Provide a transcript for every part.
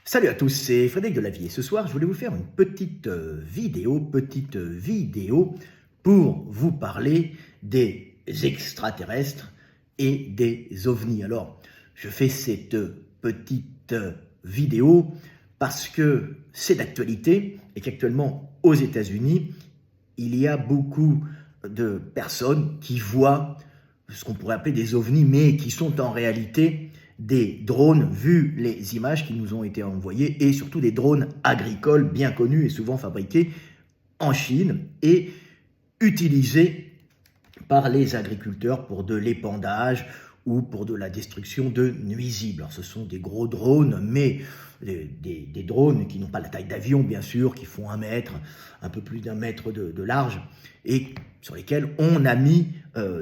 Salut à tous, c'est Frédéric Delavier. Ce soir, je voulais vous faire une petite vidéo pour vous parler des extraterrestres et des ovnis. Alors, je fais cette petite vidéo parce que c'est d'actualité et qu'actuellement, aux États-Unis, il y a beaucoup de personnes qui voient ce qu'on pourrait appeler des ovnis, mais qui sont en réalité des drones, vu les images qui nous ont été envoyées, et surtout des drones agricoles bien connus et souvent fabriqués en Chine et utilisés par les agriculteurs pour de l'épandage ou pour de la destruction de nuisibles. Alors, ce sont des gros drones, mais des drones qui n'ont pas la taille d'avion, bien sûr, qui font 1 mètre, un peu plus d'1 mètre de large, et sur lesquels on a mis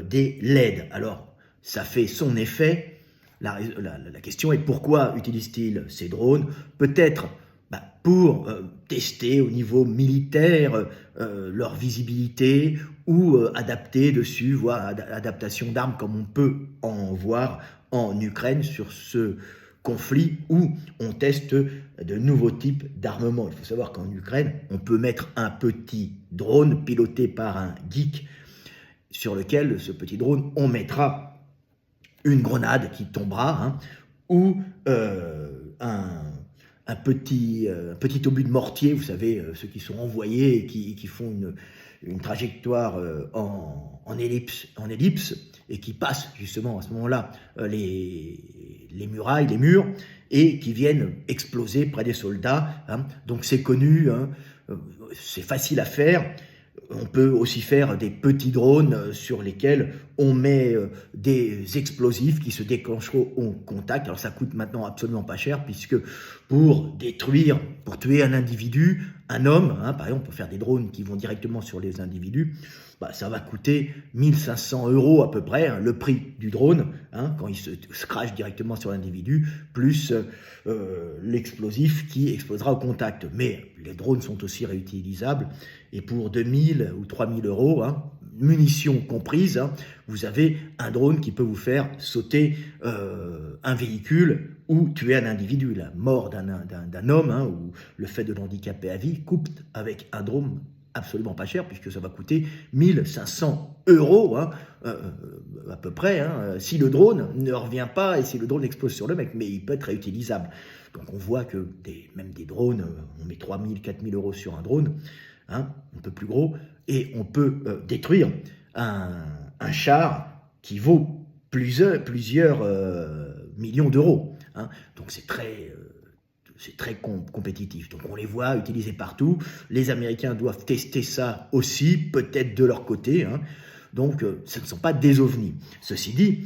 des LED. Alors, ça fait son effet. La question est pourquoi utilisent-ils ces drones? Peut-être pour tester au niveau militaire leur visibilité ou adapter dessus, voire adaptation d'armes comme on peut en voir en Ukraine sur ce conflit où on teste de nouveaux types d'armements. Il faut savoir qu'en Ukraine, on peut mettre un petit drone piloté par un geek sur lequel, ce petit drone, on mettra une grenade qui tombera, ou un petit obus de mortier, vous savez, ceux qui sont envoyés et qui font une trajectoire en ellipse et qui passent justement à ce moment-là les murailles, les murs, et qui viennent exploser près des soldats. Donc c'est connu, c'est facile à faire. On peut aussi faire des petits drones sur lesquels on met des explosifs qui se déclencheront au contact. Alors ça coûte maintenant absolument pas cher, puisque pour tuer un individu, un homme, par exemple, pour faire des drones qui vont directement sur les individus, ça va coûter 1 500 € à peu près, le prix du drone, quand il se crache directement sur l'individu, plus l'explosif qui explosera au contact. Mais les drones sont aussi réutilisables, et pour 2 000 ou 3 000 €, munitions comprises, vous avez un drone qui peut vous faire sauter un véhicule ou tuer un individu. La mort d'un homme, ou le fait de l'handicaper à vie, coupe avec un drone absolument pas cher, puisque ça va coûter 1 500 € à peu près, si le drone ne revient pas et si le drone explose sur le mec, mais il peut être réutilisable. Donc on voit que même des drones, on met 3 000, 4 000 € sur un drone, un peu plus gros, et on peut détruire un char qui vaut plusieurs millions d'euros. Donc c'est très compétitif. Donc on les voit utilisés partout. Les Américains doivent tester ça aussi, peut-être de leur côté. Donc ce ne sont pas des ovnis. Ceci dit,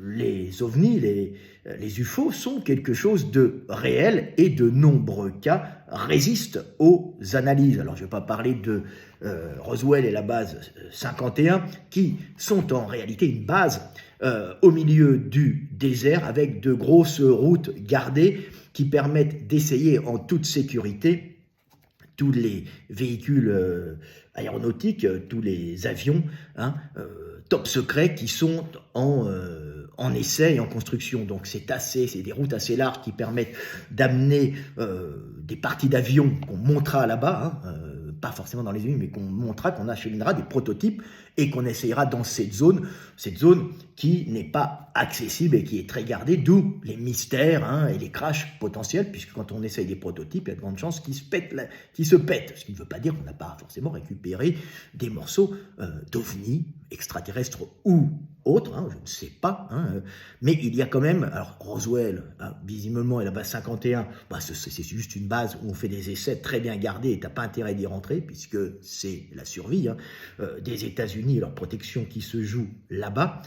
les ovnis, les UFO sont quelque chose de réel, et de nombreux cas résistent aux analyses. Alors je ne vais pas parler de Roswell et la base 51, qui sont en réalité une base au milieu du désert, avec de grosses routes gardées qui permettent d'essayer en toute sécurité tous les véhicules aéronautiques, tous les avions top secrets qui sont en essai et en construction. Donc c'est des routes assez larges qui permettent d'amener des parties d'avions qu'on montera là-bas, pas forcément dans les usines, mais qu'on montrera, qu'on acheminera des prototypes et qu'on essayera dans cette zone qui n'est pas accessible et qui est très gardée, d'où les mystères et les crashs potentiels, puisque quand on essaye des prototypes, il y a de grandes chances qu'ils se pètent, ce qui ne veut pas dire qu'on n'a pas forcément récupéré des morceaux d'ovnis, extraterrestres ou autres, je ne sais pas, mais il y a quand même, alors Roswell, visiblement, et la base 51, c'est juste une base où on fait des essais très bien gardés, et tu n'as pas intérêt d'y rentrer, puisque c'est la survie des États-Unis et leur protection qui se joue là-bas,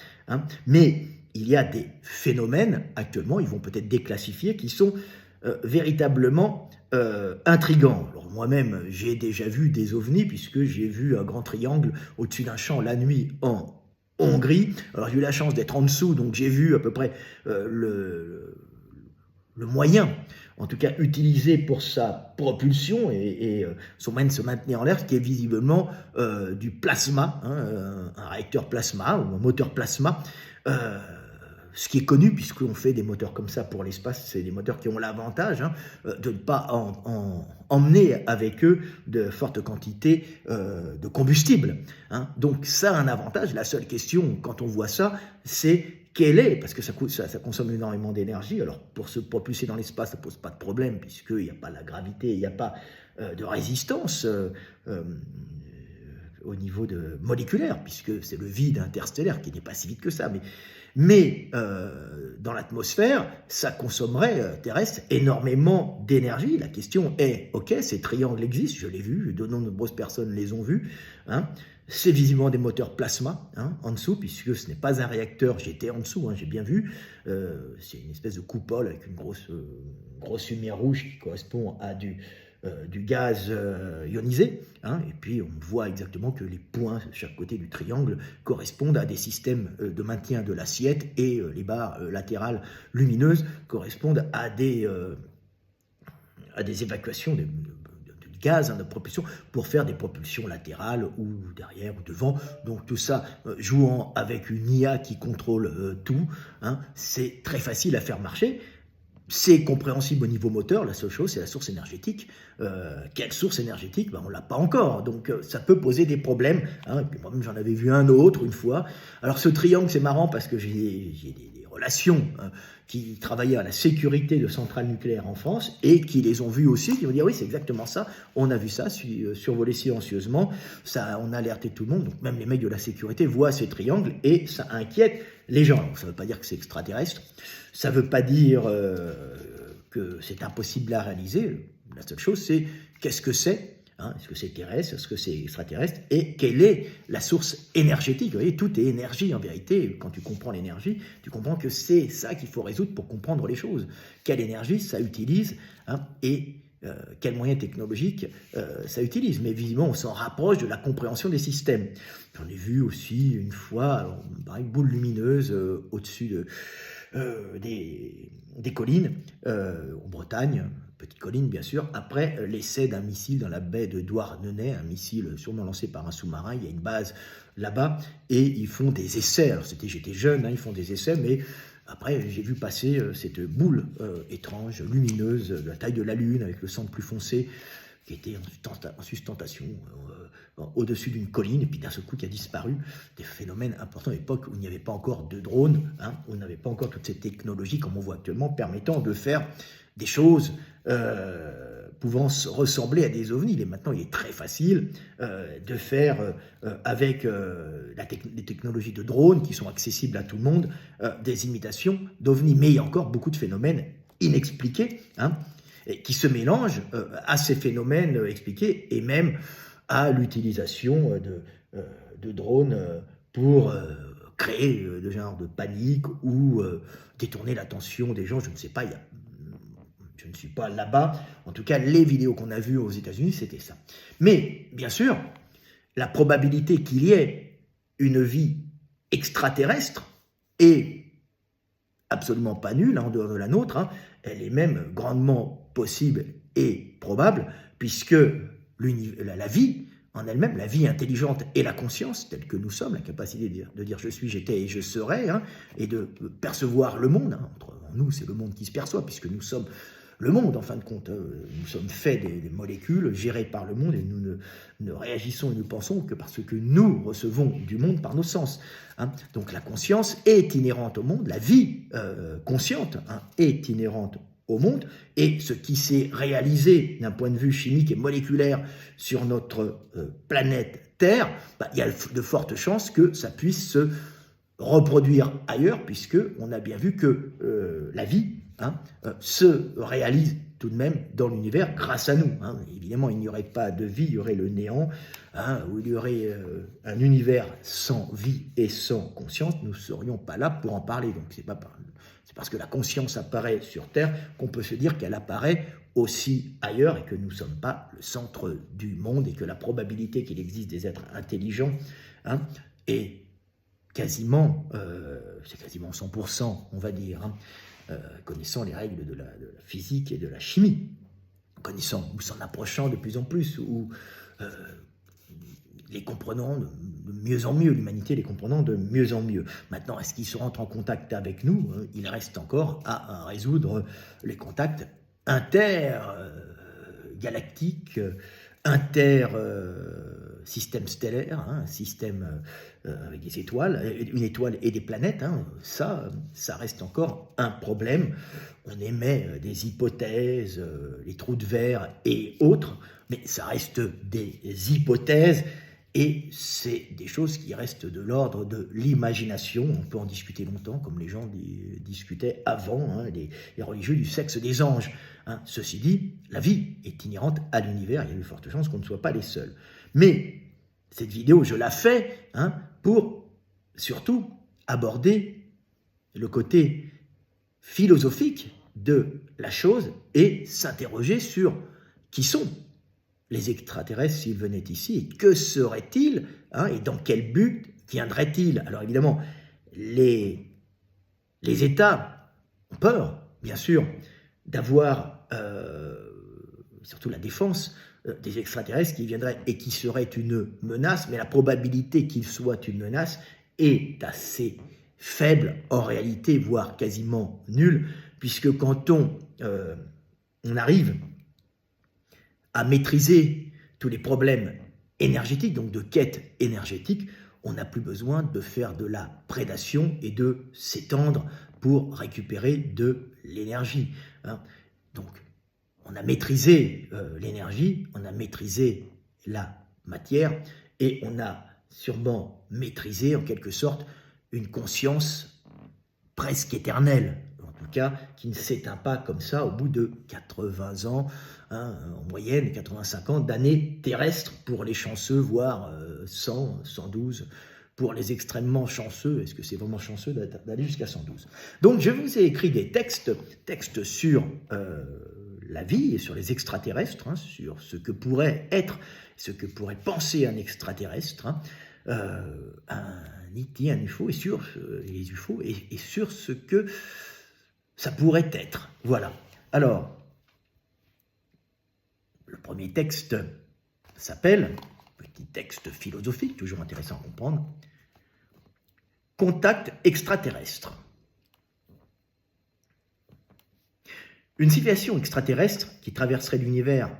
mais il y a des phénomènes, actuellement, ils vont peut-être déclassifier, qui sont véritablement intrigants. Alors moi-même, j'ai déjà vu des ovnis, puisque j'ai vu un grand triangle au-dessus d'un champ la nuit en Hongrie. Alors j'ai eu la chance d'être en dessous, donc j'ai vu à peu près le moyen, en tout cas utilisé pour sa propulsion et son moyen de se maintenir en l'air, ce qui est visiblement du plasma, un réacteur plasma ou un moteur plasma. ce qui est connu, puisqu'on fait des moteurs comme ça pour l'espace, c'est des moteurs qui ont l'avantage de ne pas emmener avec eux de fortes quantités de combustible. Donc ça a un avantage. La seule question, quand on voit ça, c'est quelle est, parce que ça consomme énormément d'énergie. Alors pour se propulser dans l'espace, ça ne pose pas de problème, puisqu'il n'y a pas la gravité, il n'y a pas de résistance au niveau moléculaire, puisque c'est le vide interstellaire qui n'est pas si vite que ça. Mais dans l'atmosphère, ça consommerait terrestre énormément d'énergie. La question est, ok, ces triangles existent, je l'ai vu, de nombreuses personnes les ont vus. C'est visiblement des moteurs plasma en dessous, puisque ce n'est pas un réacteur. J'étais en dessous, j'ai bien vu. C'est une espèce de coupole avec une grosse lumière rouge qui correspond à du gaz ionisé, et puis on voit exactement que les points de chaque côté du triangle correspondent à des systèmes de maintien de l'assiette, et les barres latérales lumineuses correspondent à des évacuations de gaz de propulsion pour faire des propulsions latérales ou derrière ou devant. Donc tout ça jouant avec une IA qui contrôle tout, c'est très facile à faire marcher. C'est compréhensible au niveau moteur. La seule chose, c'est la source énergétique. Quelle source énergétique? On ne l'a pas encore, donc ça peut poser des problèmes. Moi-même, j'en avais vu un autre une fois. Alors ce triangle, c'est marrant parce que j'ai des relations qui travaillaient à la sécurité de centrales nucléaires en France et qui les ont vus aussi, qui ont dit oui, c'est exactement ça, on a vu ça survoler silencieusement, ça, on a alerté tout le monde, donc même les mecs de la sécurité voient ces triangles et ça inquiète les gens. Donc, ça ne veut pas dire que c'est extraterrestre, ça ne veut pas dire que c'est impossible à réaliser. La seule chose, c'est qu'est-ce que c'est? Est-ce que c'est terrestre? Est-ce que c'est extraterrestre? Et quelle est la source énergétique? Vous voyez, tout est énergie en vérité. Quand tu comprends l'énergie, tu comprends que c'est ça qu'il faut résoudre pour comprendre les choses. Quelle énergie ça utilise et quels moyens technologiques ça utilise. Mais visiblement, on s'en rapproche de la compréhension des systèmes. J'en ai vu aussi une fois, une boule lumineuse au-dessus des collines en Bretagne, petite colline bien sûr, après l'essai d'un missile dans la baie de Douarnenez, un missile sûrement lancé par un sous-marin. Il y a une base là-bas et ils font des essais. Alors j'étais jeune, ils font des essais, mais après j'ai vu passer cette boule étrange, lumineuse, de la taille de la Lune, avec le centre plus foncé, qui était en sustentation au-dessus d'une colline, et puis d'un seul coup qui a disparu. Des phénomènes importants à l'époque où il n'y avait pas encore de drones, où on n'avait pas encore toutes ces technologies comme on voit actuellement, permettant de faire des choses pouvant ressembler à des ovnis. Et maintenant, il est très facile de faire, avec les technologies de drones qui sont accessibles à tout le monde, des imitations d'ovnis. Mais il y a encore beaucoup de phénomènes inexpliqués, et qui se mélangent à ces phénomènes expliqués et même à l'utilisation de drones pour créer de genre de panique ou détourner l'attention des gens. Je ne sais pas, je ne suis pas là-bas. En tout cas, les vidéos qu'on a vues aux États-Unis, c'était ça. Mais, bien sûr, la probabilité qu'il y ait une vie extraterrestre est absolument pas nulle en dehors de la nôtre. Elle est même grandement possible et probable, puisque la vie en elle-même, la vie intelligente et la conscience, telle que nous sommes, la capacité de dire je suis, j'étais et je serai, et de percevoir le monde, entre nous c'est le monde qui se perçoit, puisque nous sommes le monde en fin de compte, nous sommes faits des molécules gérées par le monde, et nous ne réagissons et ne pensons que parce que nous recevons du monde par nos sens. Donc la conscience est inhérente au monde, la vie consciente est inhérente au monde, et ce qui s'est réalisé d'un point de vue chimique et moléculaire sur notre planète Terre, il y a de fortes chances que ça puisse se reproduire ailleurs, puisque on a bien vu que la vie se réalise tout de même dans l'univers grâce à nous. Évidemment, il n'y aurait pas de vie, il y aurait le néant, où il y aurait un univers sans vie et sans conscience, nous ne serions pas là pour en parler. Donc c'est parce que la conscience apparaît sur Terre qu'on peut se dire qu'elle apparaît aussi ailleurs, et que nous ne sommes pas le centre du monde, et que la probabilité qu'il existe des êtres intelligents est quasiment 100%, on va dire, connaissant les règles de la physique et de la chimie, connaissant ou s'en approchant de plus en plus, ou les comprenant de mieux en mieux, l'humanité les comprenant de mieux en mieux. Maintenant, est-ce qu'ils se rentrent en contact avec nous? Il reste encore à résoudre les contacts intergalactiques, système stellaire, un système avec des étoiles, une étoile et des planètes, ça reste encore un problème. On émet des hypothèses, les trous de verre et autres, mais ça reste des hypothèses et c'est des choses qui restent de l'ordre de l'imagination. On peut en discuter longtemps, comme les gens discutaient avant, les religieux du sexe des anges. Ceci dit, la vie est inhérente à l'univers, il y a de fortes chances qu'on ne soit pas les seuls. Mais cette vidéo, je la fais pour surtout aborder le côté philosophique de la chose et s'interroger sur qui sont les extraterrestres s'ils venaient ici et que seraient-ils et dans quel but viendraient-ils. Alors évidemment, les États ont peur, bien sûr, d'avoir surtout la défense des extraterrestres qui viendraient et qui seraient une menace, mais la probabilité qu'ils soient une menace est assez faible en réalité, voire quasiment nulle, puisque quand on arrive à maîtriser tous les problèmes énergétiques, donc de quête énergétique, on n'a plus besoin de faire de la prédation et de s'étendre pour récupérer de l'énergie. Donc, on a maîtrisé l'énergie, on a maîtrisé la matière et on a sûrement maîtrisé en quelque sorte une conscience presque éternelle, en tout cas qui ne s'éteint pas comme ça au bout de 80 ans, en moyenne 85 ans d'années terrestres pour les chanceux, voire 100, 112 pour les extrêmement chanceux. Est-ce que c'est vraiment chanceux d'aller jusqu'à 112? Donc je vous ai écrit des textes sur la vie et sur les extraterrestres, sur ce que pourrait être, ce que pourrait penser un extraterrestre, un ET, un UFO, et sur les UFO, et sur ce que ça pourrait être. Voilà. Alors, le premier texte s'appelle, petit texte philosophique, toujours intéressant à comprendre, Contact extraterrestre. Une civilisation extraterrestre qui traverserait l'univers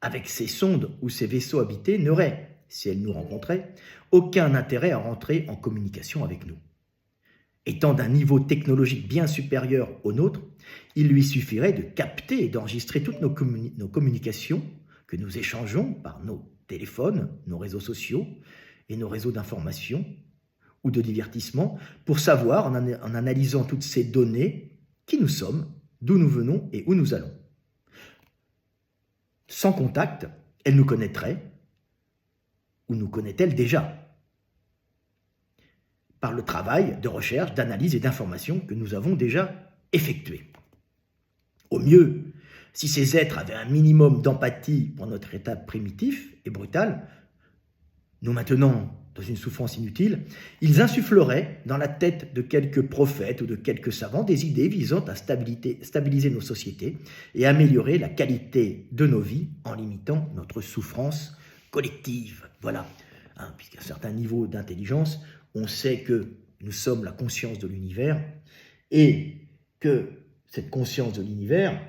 avec ses sondes ou ses vaisseaux habités n'aurait, si elle nous rencontrait, aucun intérêt à rentrer en communication avec nous. Étant d'un niveau technologique bien supérieur au nôtre, il lui suffirait de capter et d'enregistrer toutes nos communications que nous échangeons par nos téléphones, nos réseaux sociaux et nos réseaux d'information ou de divertissement pour savoir, en analysant toutes ces données, qui nous sommes, d'où nous venons et où nous allons. Sans contact, elle nous connaîtrait, ou nous connaît-elle déjà, par le travail de recherche, d'analyse et d'information que nous avons déjà effectué. Au mieux, si ces êtres avaient un minimum d'empathie pour notre état primitif et brutal, nous maintenant dans une souffrance inutile, ils insuffleraient dans la tête de quelques prophètes ou de quelques savants des idées visant à stabiliser nos sociétés et améliorer la qualité de nos vies en limitant notre souffrance collective. Voilà, puisqu'à un certain niveau d'intelligence, on sait que nous sommes la conscience de l'univers et que cette conscience de l'univers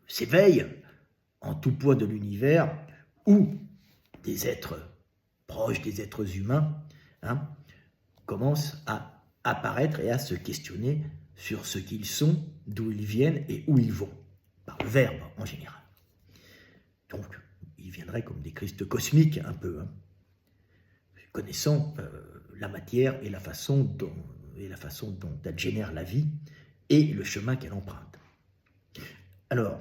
s'éveille en tout point de l'univers où des êtres proches des êtres humains commencent à apparaître et à se questionner sur ce qu'ils sont, d'où ils viennent et où ils vont, par le verbe en général. Donc, ils viendraient comme des Christ cosmiques un peu, connaissant la matière et la façon dont elle génère la vie et le chemin qu'elle emprunte. Alors,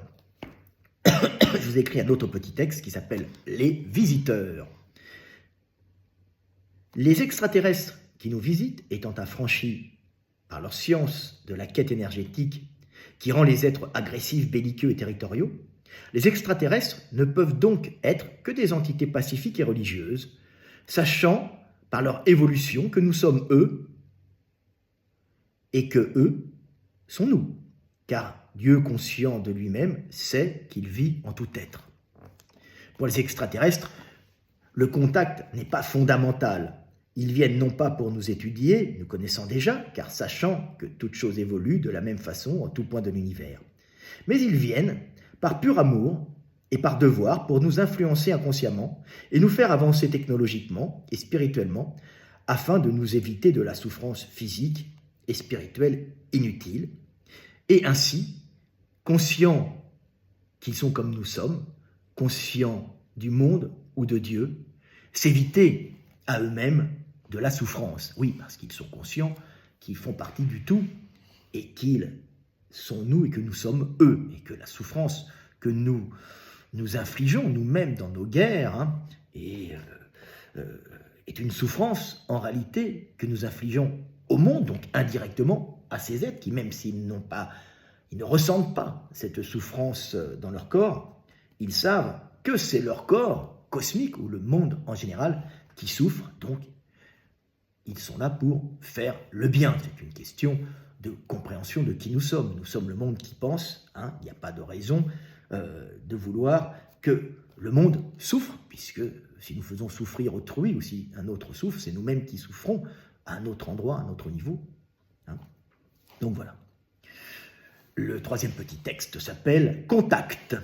je vous ai écrit un autre petit texte qui s'appelle « Les visiteurs ». Les extraterrestres qui nous visitent, étant affranchis par leur science de la quête énergétique qui rend les êtres agressifs, belliqueux et territoriaux, les extraterrestres ne peuvent donc être que des entités pacifiques et religieuses, sachant par leur évolution que nous sommes eux et que eux sont nous, car Dieu conscient de lui-même sait qu'il vit en tout être. Pour les extraterrestres, le contact n'est pas fondamental. Ils viennent non pas pour nous étudier, nous connaissant déjà, car sachant que toute chose évolue de la même façon en tout point de l'univers. Mais ils viennent par pur amour et par devoir pour nous influencer inconsciemment et nous faire avancer technologiquement et spirituellement afin de nous éviter de la souffrance physique et spirituelle inutile. Et ainsi, conscients qu'ils sont comme nous sommes, conscients du monde ou de Dieu, s'éviter à eux-mêmes de la souffrance. Oui, parce qu'ils sont conscients qu'ils font partie du tout et qu'ils sont nous et que nous sommes eux, et que la souffrance que nous infligeons nous-mêmes dans nos guerres est une souffrance en réalité que nous infligeons au monde, donc indirectement à ces êtres qui, même s'ils ils ne ressentent pas cette souffrance dans leur corps, ils savent que c'est leur corps cosmique ou le monde en général qui souffre, donc ils sont là pour faire le bien. C'est une question de compréhension de qui nous sommes. Nous sommes le monde qui pense, il n'y a pas de raison de vouloir que le monde souffre, puisque si nous faisons souffrir autrui ou si un autre souffre, c'est nous-mêmes qui souffrons à un autre endroit, à un autre niveau. Donc voilà. Le troisième petit texte s'appelle « Contact ».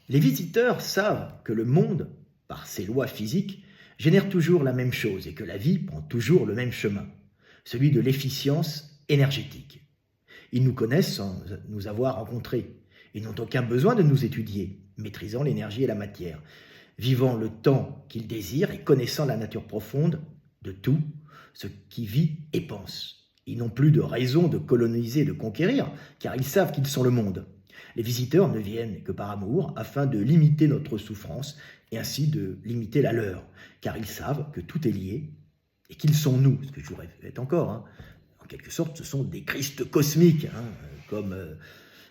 Les visiteurs savent que le monde, par ses lois physiques, génère toujours la même chose et que la vie prend toujours le même chemin, celui de l'efficience énergétique. Ils nous connaissent sans nous avoir rencontrés. Ils n'ont aucun besoin de nous étudier, maîtrisant l'énergie et la matière, vivant le temps qu'ils désirent et connaissant la nature profonde de tout ce qui vit et pense. Ils n'ont plus de raison de coloniser, de conquérir, car ils savent qu'ils sont le monde. Les visiteurs ne viennent que par amour, afin de limiter notre souffrance et ainsi de limiter la leur, car ils savent que tout est lié et qu'ils sont nous, ce que je vous répète encore. En quelque sorte, ce sont des Christ cosmiques, comme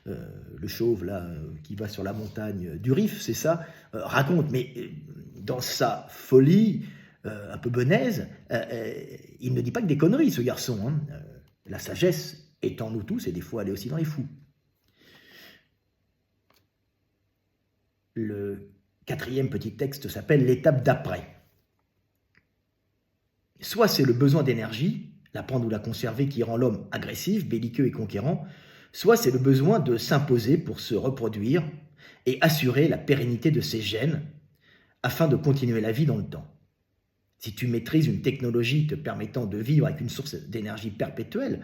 le chauve là qui va sur la montagne du Rif, c'est ça, raconte. Mais dans sa folie un peu benaise, il ne dit pas que des conneries, ce garçon. La sagesse est en nous tous et des fois elle est aussi dans les fous. Le quatrième petit texte s'appelle « L'étape d'après ». Soit c'est le besoin d'énergie, la prendre ou la conserver, qui rend l'homme agressif, belliqueux et conquérant, soit c'est le besoin de s'imposer pour se reproduire et assurer la pérennité de ses gènes afin de continuer la vie dans le temps. Si tu maîtrises une technologie te permettant de vivre avec une source d'énergie perpétuelle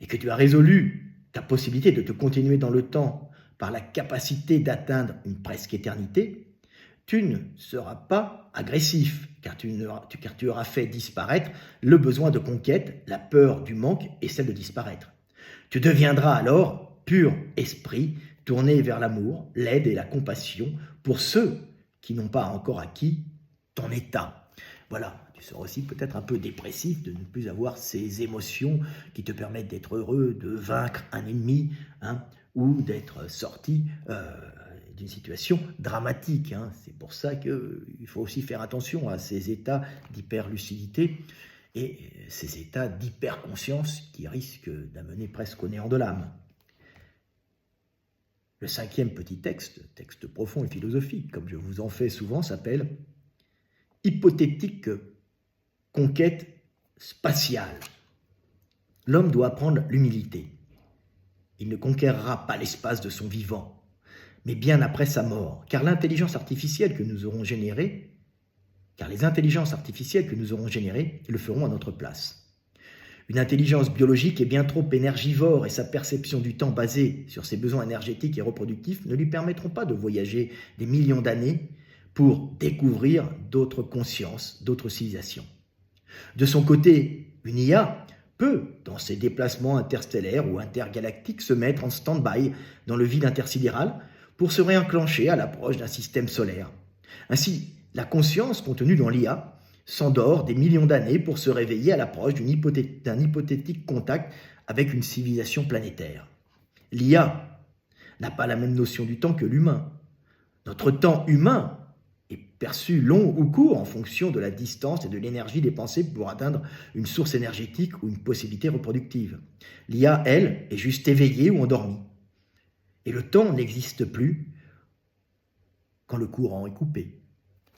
et que tu as résolu ta possibilité de te continuer dans le temps par la capacité d'atteindre une presque éternité, tu ne seras pas agressif, car tu auras fait disparaître le besoin de conquête, la peur du manque et celle de disparaître. Tu deviendras alors pur esprit, tourné vers l'amour, l'aide et la compassion pour ceux qui n'ont pas encore acquis ton état. Voilà, tu seras aussi peut-être un peu dépressif de ne plus avoir ces émotions qui te permettent d'être heureux, de vaincre un ennemi, ou d'être sorti d'une situation dramatique. C'est pour ça qu'il faut aussi faire attention à ces états d'hyperlucidité et ces états d'hyperconscience qui risquent d'amener presque au néant de l'âme. Le cinquième petit texte profond et philosophique, comme je vous en fais souvent, s'appelle « Hypothétique conquête spatiale ». L'homme doit apprendre l'humilité. Il ne conquérera pas l'espace de son vivant, mais bien après sa mort, car les intelligences artificielles que nous aurons générées le feront à notre place. Une intelligence biologique est bien trop énergivore et sa perception du temps basée sur ses besoins énergétiques et reproductifs ne lui permettront pas de voyager des millions d'années pour découvrir d'autres consciences, d'autres civilisations. De son côté, une IA peut, dans ses déplacements interstellaires ou intergalactiques, se mettre en stand-by dans le vide intersidéral pour se réenclencher à l'approche d'un système solaire. Ainsi, la conscience contenue dans l'IA s'endort des millions d'années pour se réveiller à l'approche d'un hypothétique contact avec une civilisation planétaire. L'IA n'a pas la même notion du temps que l'humain. Notre temps humain est perçu long ou court en fonction de la distance et de l'énergie dépensée pour atteindre une source énergétique ou une possibilité reproductive. L'IA, elle, est juste éveillée ou endormie. Et le temps n'existe plus quand le courant est coupé,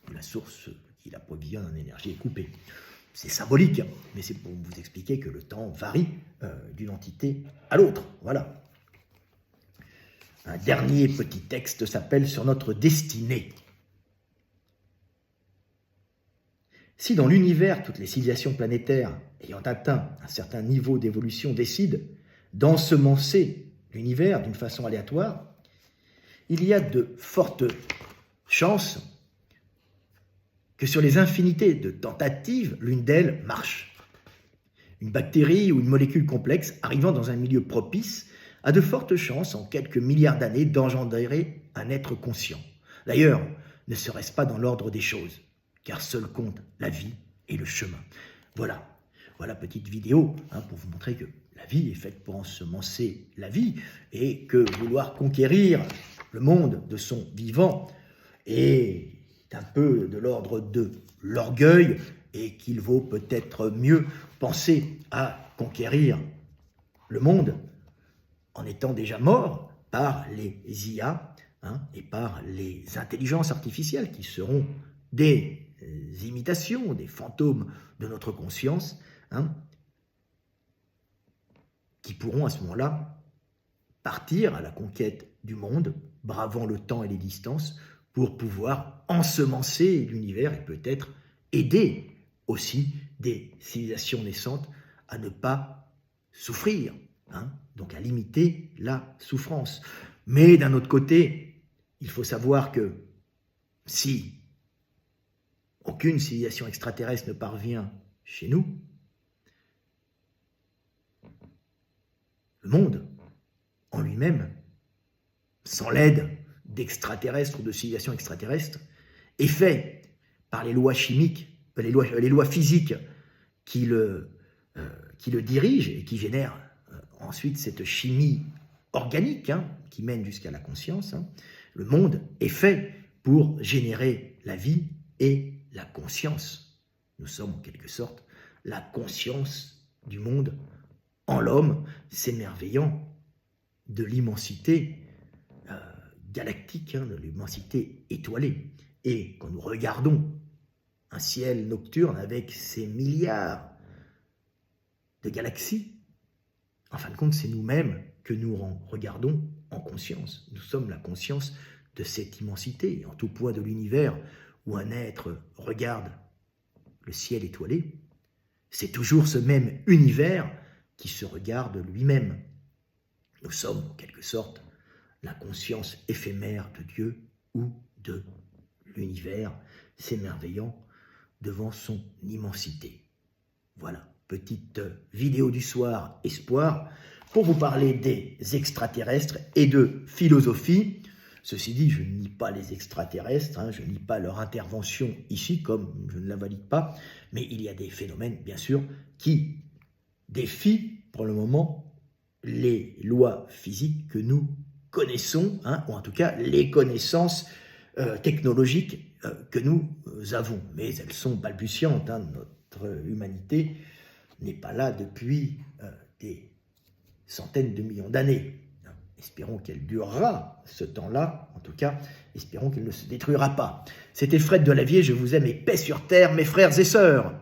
ou la source qui l'approvisionne en énergie est coupée. C'est symbolique, mais c'est pour vous expliquer que le temps varie d'une entité à l'autre. Voilà. Un dernier petit texte s'appelle « Sur notre destinée ». Si dans l'univers, toutes les civilisations planétaires ayant atteint un certain niveau d'évolution décident d'ensemencer l'univers d'une façon aléatoire, il y a de fortes chances que sur les infinités de tentatives, l'une d'elles marche. Une bactérie ou une molécule complexe arrivant dans un milieu propice a de fortes chances, en quelques milliards d'années, d'engendrer un être conscient. D'ailleurs, ne serait-ce pas dans l'ordre des choses, car seul compte la vie et le chemin. Voilà petite vidéo pour vous montrer que la vie est faite pour ensemencer la vie et que vouloir conquérir le monde de son vivant est un peu de l'ordre de l'orgueil et qu'il vaut peut-être mieux penser à conquérir le monde en étant déjà mort par les IA et par les intelligences artificielles qui seront des imitations, des fantômes de notre conscience, qui pourront à ce moment-là partir à la conquête du monde, bravant le temps et les distances, pour pouvoir ensemencer l'univers et peut-être aider aussi des civilisations naissantes à ne pas souffrir, donc à limiter la souffrance. Mais d'un autre côté, il faut savoir que si aucune civilisation extraterrestre ne parvient chez nous, le monde en lui-même, sans l'aide d'extraterrestres ou de civilisations extraterrestres, est fait par les lois chimiques, les lois physiques qui le dirigent et qui génèrent ensuite cette chimie organique qui mène jusqu'à la conscience. Le monde est fait pour générer la vie et la conscience. Nous sommes en quelque sorte la conscience du monde en l'homme, s'émerveillant de l'immensité galactique, de l'immensité étoilée. Et quand nous regardons un ciel nocturne avec ses milliards de galaxies, en fin de compte, c'est nous-mêmes que nous regardons en conscience. Nous sommes la conscience de cette immensité. En tout point de l'univers où un être regarde le ciel étoilé, c'est toujours ce même univers qui se regarde lui-même. Nous sommes, en quelque sorte, la conscience éphémère de Dieu ou de l'univers, s'émerveillant devant son immensité. Voilà, petite vidéo du soir espoir pour vous parler des extraterrestres et de philosophie. Ceci dit, je ne nie pas les extraterrestres, je ne nie pas leur intervention ici, comme je ne la valide pas, mais il y a des phénomènes, bien sûr, qui défient pour le moment les lois physiques que nous connaissons, ou en tout cas les connaissances technologiques que nous avons. Mais elles sont balbutiantes, notre humanité n'est pas là depuis des centaines de millions d'années. Espérons qu'elle durera ce temps-là, en tout cas, espérons qu'elle ne se détruira pas. C'était Fred Delavier, je vous aime et paix sur terre, mes frères et sœurs.